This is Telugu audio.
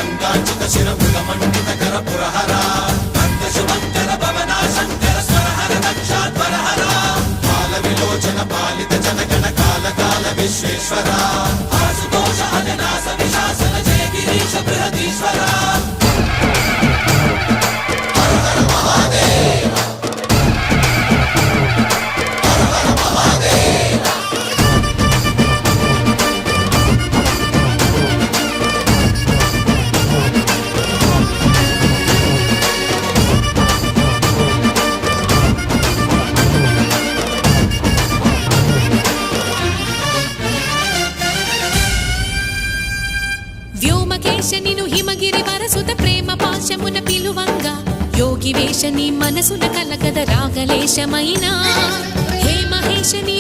గంగాచిత శిరమృగమండిత కర పురహర భక్త శుభంకర భవనా శంకర స్వరహర దక్షాధ్వరహర పాల విలోచన పాలిత జనగణ కాల కాల విశ్వేశ్వర ఆశుతోష అజనాస విశాసన జయ గిరీశ బృహదీశ్వర వ్యోమకేశనిను హిమగిరి వరసుత ప్రేమ పాశమున పిలువంగా యోగి వేషని మనసున కలగద రాగలేశమైనా హే మహేశని